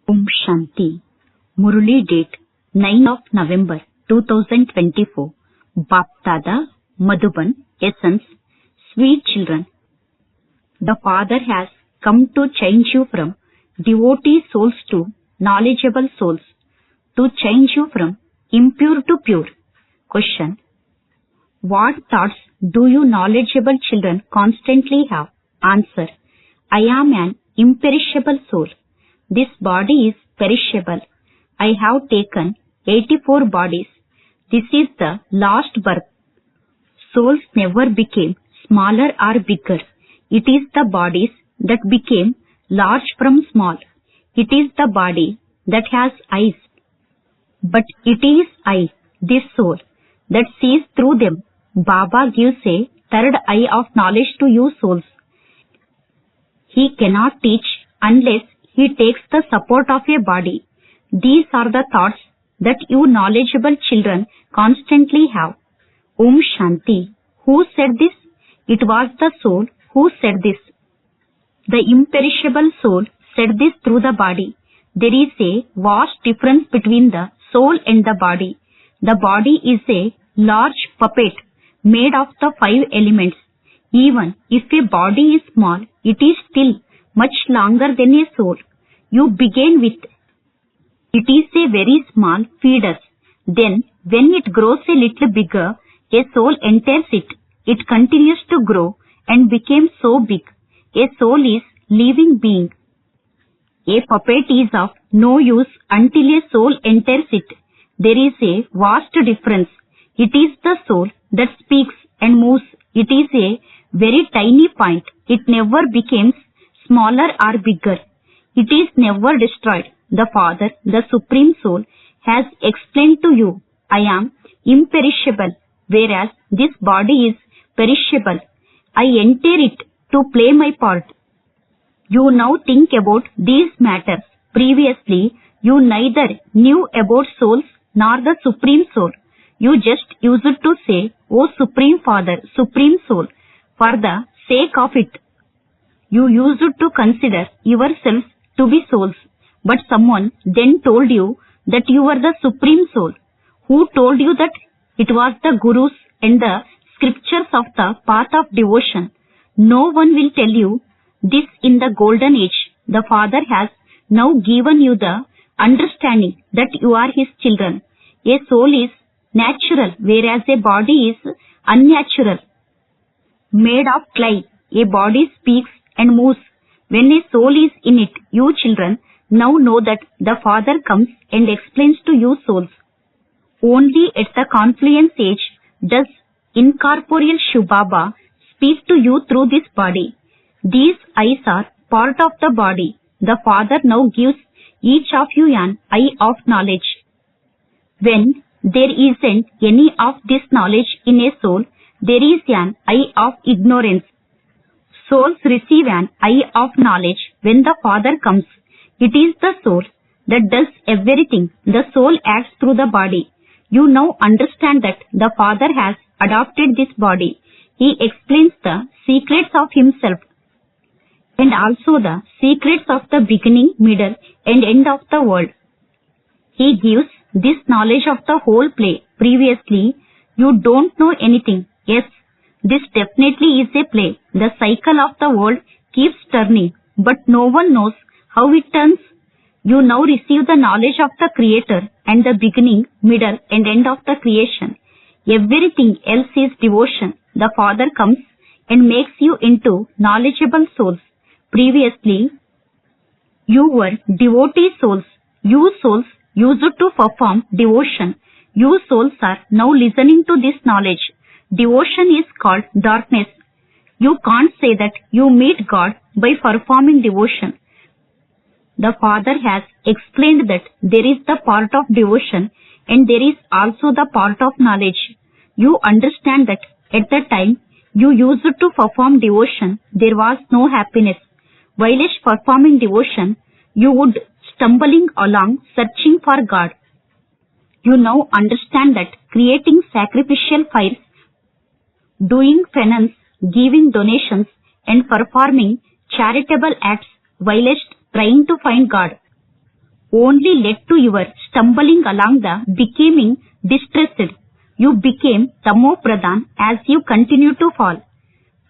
Om Shanti. Murli date 9 of November 2024. Baptada, Madhuban, Essence, Sweet children. The Father has come to change you from devotee souls to knowledgeable souls, to change you from impure to pure. Question. What thoughts do you knowledgeable children constantly have? Answer. I am an imperishable soul. This body is perishable. I have taken 84 bodies. This is the last birth. Souls never became smaller or bigger. It is the bodies that became large from small. It is the body that has eyes. But it is I, this soul, that sees through them. Baba gives a third eye of knowledge to you souls. He cannot teach unless he takes the support of a body. These are the thoughts that you knowledgeable children constantly have. Om Shanti. Who said this? It was the soul who said this. The imperishable soul said this through the body. There is a vast difference between the soul and the body. The body is a large puppet made of the 5 elements. Even if a body is small, it is still much longer than a soul. You begin with it is a very small fetus. Then, when it grows a little bigger, a soul enters it. It continues to grow and became so big. A soul is living being. A puppet is of no use until a soul enters it. There is a vast difference. It is the soul that speaks and moves. It is a very tiny point. It never becomes smaller or bigger. It is never destroyed. The Father, the Supreme Soul, has explained to you, I am imperishable, whereas this body is perishable. I enter it to play my part. You now think about these matters. Previously, you neither knew about souls nor the Supreme Soul. You just used to say, O Supreme Father, Supreme Soul, for the sake of it. You used to consider yourselves to be souls, but someone then told you that you were the Supreme Soul. Who told you that? It was the Gurus and the scriptures of the path of devotion. No one will tell you this in the golden age. The Father has now given you the understanding that you are His children. A soul is natural, whereas a body is unnatural, made of clay. A body speaks and moves. When a soul is in it, you children now know that the Father comes and explains to you souls. Only at the confluence age does incorporeal Shiv Baba speak to you through this body. These eyes are part of the body. The Father now gives each of you an eye of knowledge. When there isn't any of this knowledge in a soul, there is an eye of ignorance. Souls receive an eye of knowledge when the Father comes. It is the soul that does everything. The soul acts through the body. You now understand that the Father has adopted this body. He explains the secrets of Himself and also the secrets of the beginning, middle and end of the world. He gives this knowledge of the whole play. Previously, you don't know anything. Yes, this definitely is a play. The cycle of the world keeps turning, but no one knows how it turns. You now receive the knowledge of the Creator and the beginning, middle and end of the creation. Everything else is devotion. The Father comes and makes you into knowledgeable souls. Previously, you were devotee souls. You souls used to perform devotion. You souls are now listening to this knowledge. Devotion is called darkness. You can't say that you meet God by performing devotion. The Father has explained that there is the part of devotion and there is also the part of knowledge. You understand that at the time you used to perform devotion, there was no happiness. While performing devotion, you would stumbling along searching for God. You now understand that creating sacrificial fires, doing penance, giving donations and performing charitable acts whilst trying to find God. only led to your stumbling along the becoming distressed. You became Tamo-Pradhan as you continue to fall.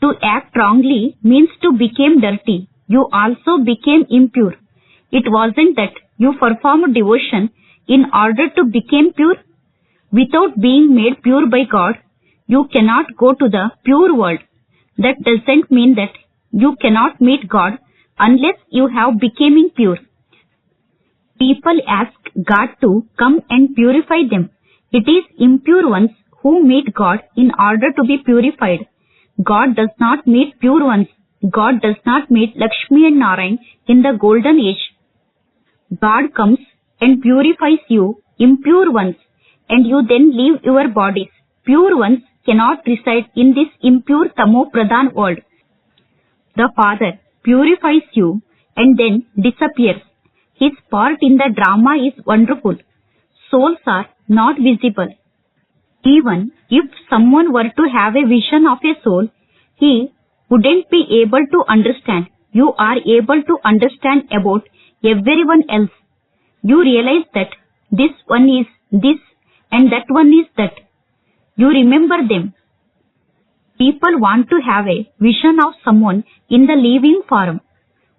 To act wrongly means to become dirty. You also became impure. It wasn't that you performed devotion in order to become pure. Without being made pure by God, you cannot go to the pure world. That doesn't mean that you cannot meet God unless you have becoming pure. People ask God to come and purify them. It is impure ones who meet God in order to be purified. God does not meet pure ones. God does not meet Lakshmi and Narayan in the golden age. God comes and purifies you, impure ones, and you then leave your bodies. Pure ones cannot reside in this impure Tamo-Pradhan world. The Father purifies you and then disappears. His part in the drama is wonderful. Souls are not visible. Even if someone were to have a vision of a soul, he wouldn't be able to understand. You are able to understand about everyone else. You realize that this one is this and that one is that. You remember them. People want to have a vision of someone in the living form,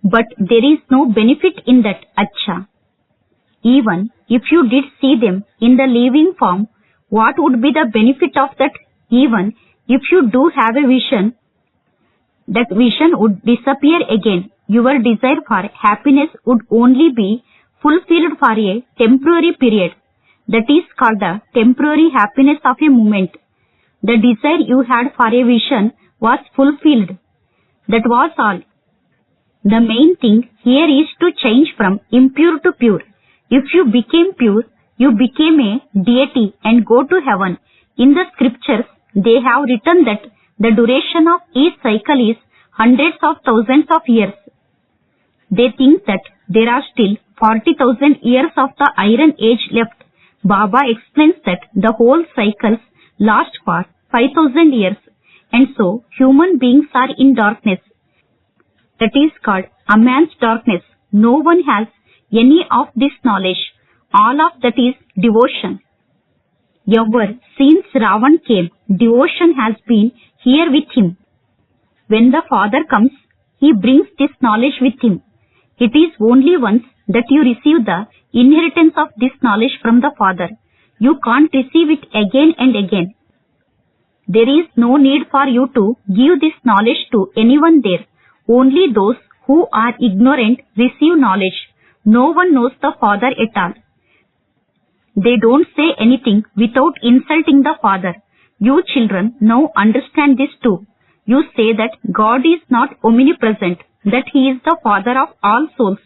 but there is no benefit in that, Acha. Even if you did see them in the living form, what would be the benefit of that? Even if you do have a vision, that vision would disappear again. Your desire for happiness would only be fulfilled for a temporary period. That is called the temporary happiness of a moment. The desire you had for a vision was fulfilled. That was all. The main thing here is to change from impure to pure. If you became pure, you became a deity and go to heaven. In the scriptures, they have written that the duration of each cycle is hundreds of thousands of years. They think that there are still 40,000 years of the Iron Age left. Baba explains that the whole cycles last for 5,000 years, and so human beings are in darkness. That is called a man's darkness. No one has any of this knowledge. All of that is devotion. Ever since Ravan came, devotion has been here with him. When the Father comes, he brings this knowledge with him. It is only once that you receive the inheritance of this knowledge from the Father. You can't receive it again and again. There is no need for you to give this knowledge to anyone there. Only those who are ignorant receive knowledge. No one knows the Father at all. They don't say anything without insulting the Father. You children now understand this too. You say that God is not omnipresent, that He is the Father of all souls,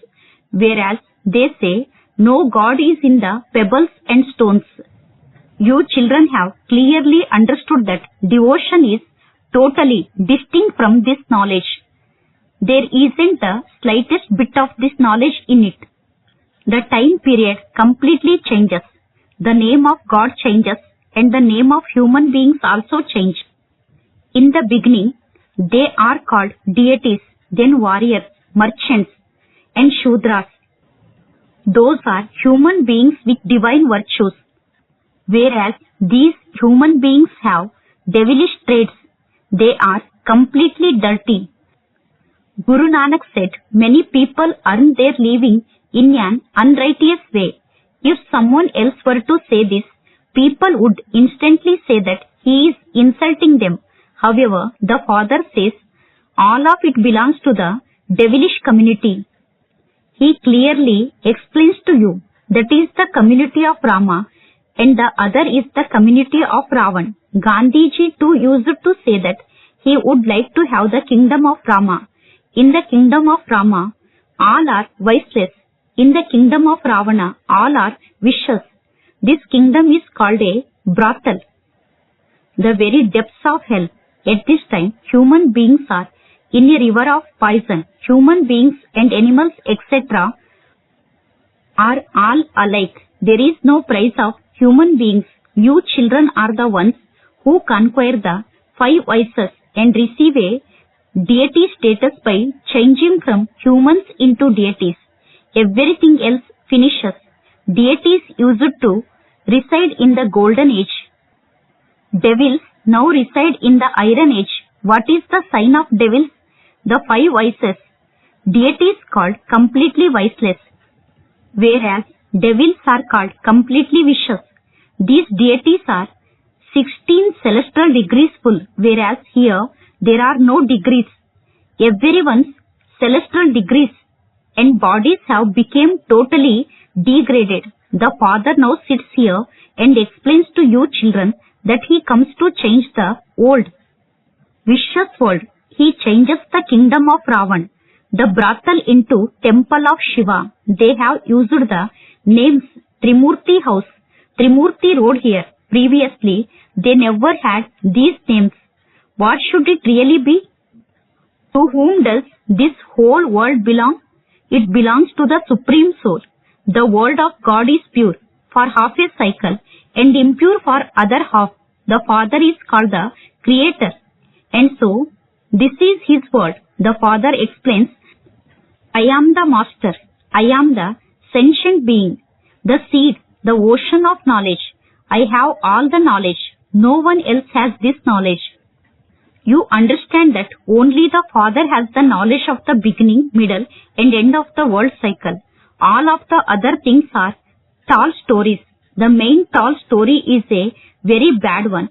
whereas they say, no, God is in the pebbles and stones. You children have clearly understood that devotion is totally distinct from this knowledge. There isn't the slightest bit of this knowledge in it. The time period completely changes. The name of God changes, and the name of human beings also change. In the beginning, they are called deities, then warriors, merchants, and Shudras. Those are human beings with divine virtues, whereas these human beings have devilish traits. They are completely dirty. Guru Nanak said, many people earn their living in an unrighteous way. If someone else were to say this, people would instantly say that he is insulting them. However, the Father says, all of it belongs to the devilish community. He clearly explains to you that is the community of Rama and the other is the community of Ravan. Gandhiji too used to say that he would like to have the kingdom of Rama. In the kingdom of Rama, all are viceless. In the kingdom of Ravana, all are vicious. This kingdom is called a brothel, the very depths of hell. At this time, human beings are in a river of poison. Human beings and animals, etc. are all alike. There is no price of human beings. You children are the ones who conquer the 5 vices and receive a deity status by changing from humans into deities. Everything else finishes. Deities used to reside in the golden age. Devils now reside in the iron age. What is the sign of devils? The 5 vices. Deities called completely viceless, whereas devils are called completely vicious. These deities are 16 celestial degrees full, whereas here there are no degrees. Everyone's celestial degrees and bodies have become totally degraded. The Father now sits here and explains to you children that he comes to change the old, vicious world. He changes the kingdom of Ravan, the brothel, into temple of Shiva. They have used the names Trimurti house, Trimurti road here. Previously, they never had these names. What should it really be? To whom does this whole world belong? It belongs to the Supreme Soul. The word of God is pure for half a cycle and impure for other half. The Father is called the Creator. And so, this is His word. The Father explains, I am the Master. I am the sentient being, the seed, the ocean of knowledge. I have all the knowledge. No one else has this knowledge. You understand that only the Father has the knowledge of the beginning, middle, and end of the world cycle. All of the other things are tall stories. The main tall story is a very bad one.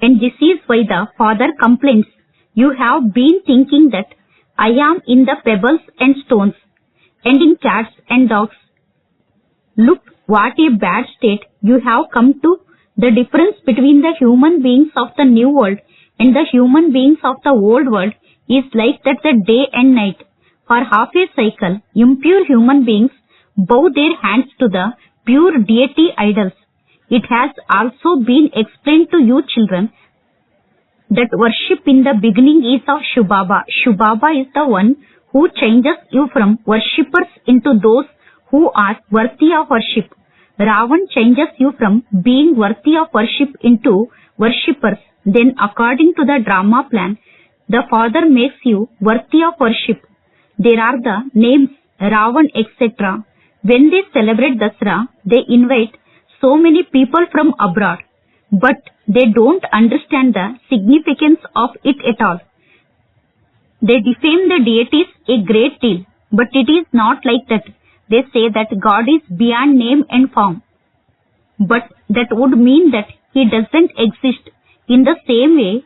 And this is why the Father complains. You have been thinking that I am in the pebbles and stones, and in cats and dogs. Look what a bad state you have come to. The difference between the human beings of the new world and the human beings of the old world is like that the day and night. For half a cycle, impure human beings bow their hands to the pure deity idols. It has also been explained to you children that worship in the beginning is of Shubaba. Shubaba is the one who changes you from worshippers into those who are worthy of worship. Ravan changes you from being worthy of worship into worshippers. Then according to the drama plan, the Father makes you worthy of worship. There are the names Ravan, etc. When they celebrate Dasara, they invite so many people from abroad, but they don't understand the significance of it at all. They defame the deities a great deal, but it is not like that. They say that God is beyond name and form, but that would mean that He doesn't exist. In the same way,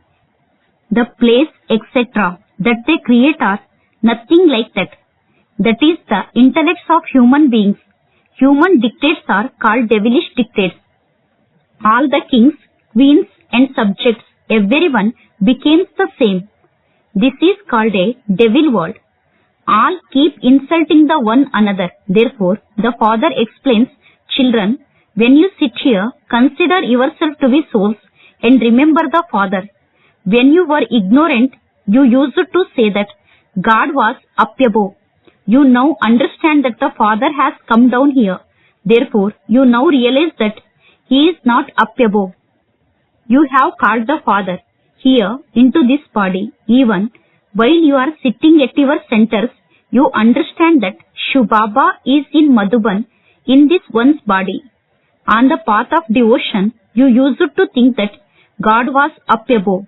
the place, etc. that they create are nothing like that. That is the intellects of human beings. Human dictates are called devilish dictates. All the kings, queens and subjects, everyone becomes the same. This is called a devil world. All keep insulting the one another. Therefore, the Father explains, children, when you sit here, consider yourself to be souls and remember the Father. When you were ignorant, you used to say that God was up above. You now understand that the Father has come down here. Therefore, you now realize that He is not up above. You have called the Father here into this body. Even while you are sitting at your centers, you understand that Shubaba is in Madhuban, in this one's body. On the path of devotion, you used to think that God was up above.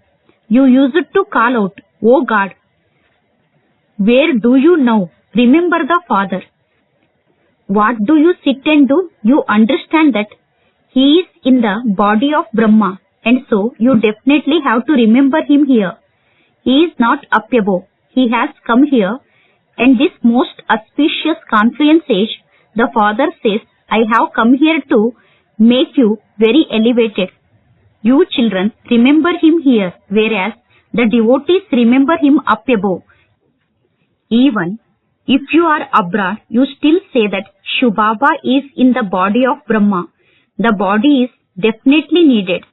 You used to call out, O God. Where do you now remember the Father? What do you sit and do? You understand that He is in the body of Brahma, and so you definitely have to remember Him here. He is not up above. He has come here, and this most auspicious conference age, the Father says, I have come here to make you very elevated. You children remember Him here, whereas the devotees remember Him up above. Even if you are abroad, you still say that Shubaba is in the body of Brahma. The body is definitely needed.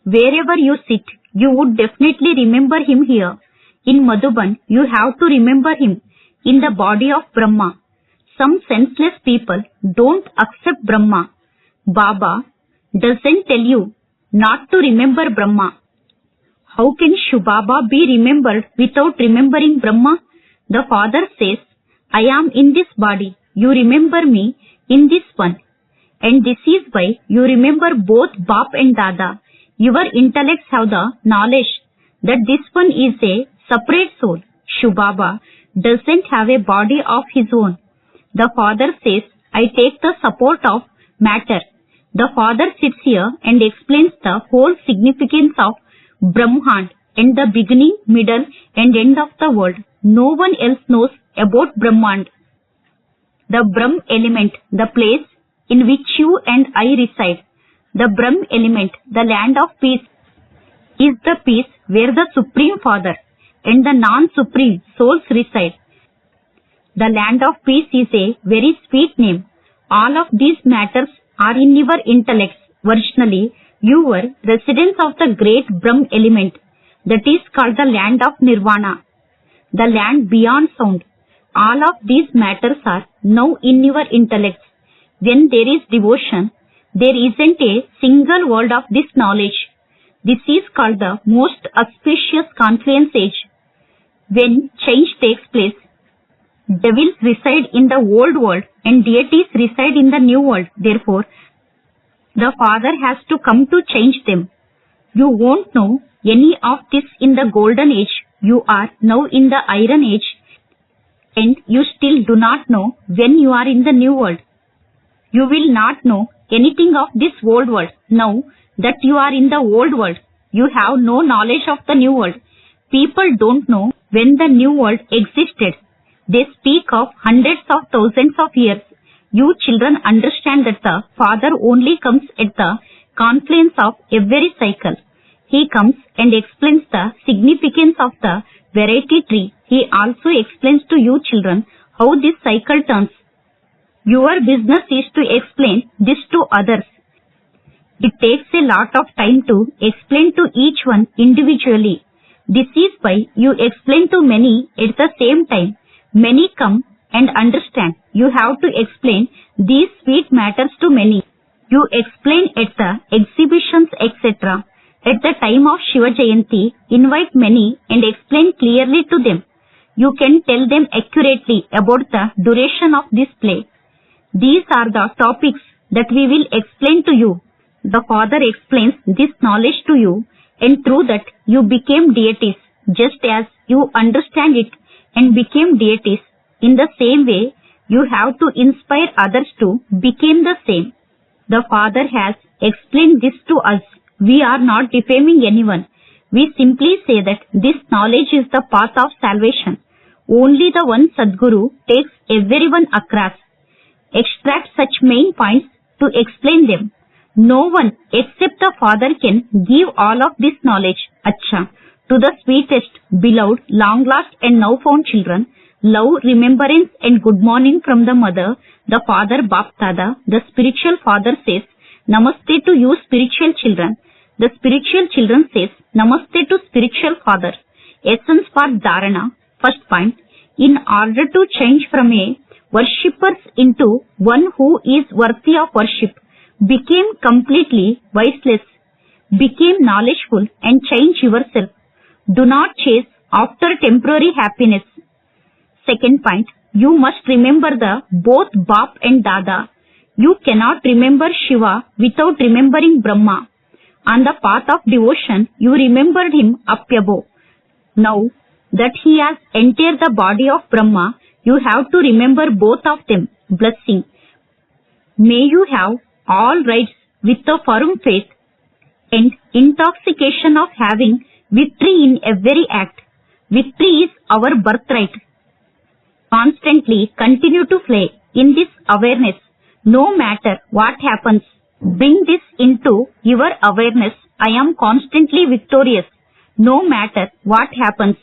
Wherever you sit, you would definitely remember Him here. In Madhuban, you have to remember Him in the body of Brahma. Some senseless people don't accept Brahma. Baba doesn't tell you not to remember Brahma. How can Shubaba be remembered without remembering Brahma? The Father says, I am in this body. you remember me in this one. And this is why you remember both Bap and Dada. Your intellects have the knowledge that this one is a separate soul. Shubaba doesn't have a body of his own. The father says, I take the support of matter. The father sits here and explains the whole significance of Brahmand and the beginning, middle and end of the world. No one else knows about Brahmand. The Brahm element, the place in which you and I reside. The Brahm element, the land of peace, is the peace where the Supreme Father and the non-supreme souls reside. The land of peace is a very sweet name. All of these matters are in your intellects. Originally, you were residents of the great Brahm element. That is called the land of Nirvana, the land beyond sound. All of these matters are now in your intellects. When there is devotion, there isn't a single word of this knowledge. This is called the most auspicious confluence age. When change takes place, devils reside in the old world and deities reside in the new world. Therefore, the Father has to come to change them. You won't know any of this in the golden age. You are now in the iron age, and you still do not know when you are in the new world. You will not know anything of this old world now that you are in the old world. You have no knowledge of the new world. People don't know when the new world existed. They speak of hundreds of thousands of years. You children understand that the Father only comes at the confluence of every cycle. He comes and explains the significance of the variety tree. He also explains to you children how this cycle turns. Your business is to explain this to others. It takes a lot of time to explain to each one individually. This is why you explain to many at the same time. Many come and understand. You have to explain these sweet matters to many. You explain at the exhibitions, etc. At the time of Shiva Jayanti, invite many and explain clearly to them. You can tell them accurately about the duration of this play. These are the topics that we will explain to you. The Father explains this knowledge to you, and through that you became deities, just as you understand it and became deities. In the same way, you have to inspire others to become the same. The Father has explained this to us. We are not defaming anyone. We simply say that this knowledge is the path of salvation. Only the one Sadguru takes everyone across. Extract such main points to explain them. No one except the Father can give all of this knowledge. Acha, to the sweetest, beloved, long-lost and now-found children, love, remembrance and good morning from the Mother, the Father Bap Dada. The spiritual Father says, Namaste to you spiritual children. The spiritual children says, Namaste to spiritual Father. Essence for Dharana. First point, in order to change from a worshipper into one who is worthy of worship, became completely voiceless, became knowledgeful and change yourself. Do not chase after temporary happiness. Second point, you must remember the both Bap and Dada. You cannot remember Shiva without remembering Brahma. On the path of devotion, you remembered him up above. Now that he has entered the body of Brahma, you have to remember both of them. Blessing. May you have all rights with a firm faith and intoxication of having victory in every act. Victory is our birthright. Constantly continue to play in this awareness. No matter what happens, bring this into your awareness. I am constantly victorious. No matter what happens.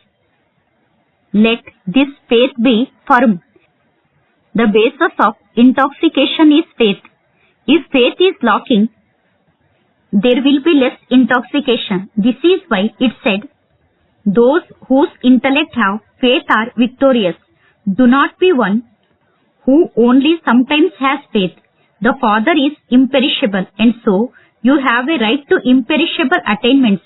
Let this faith be firm. The basis of intoxication is faith. If faith is lacking, there will be less intoxication. This is why it said, those whose intellect have faith are victorious. Do not be one who only sometimes has faith. The Father is imperishable, and so you have a right to imperishable attainments.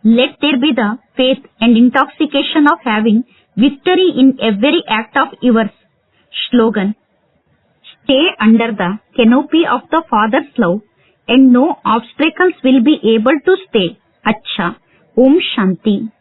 Let there be the faith and intoxication of having victory in every act of yours. Slogan. Stay under the canopy of the Father's love and no obstacles will be able to stay. Acha. Om Shanti.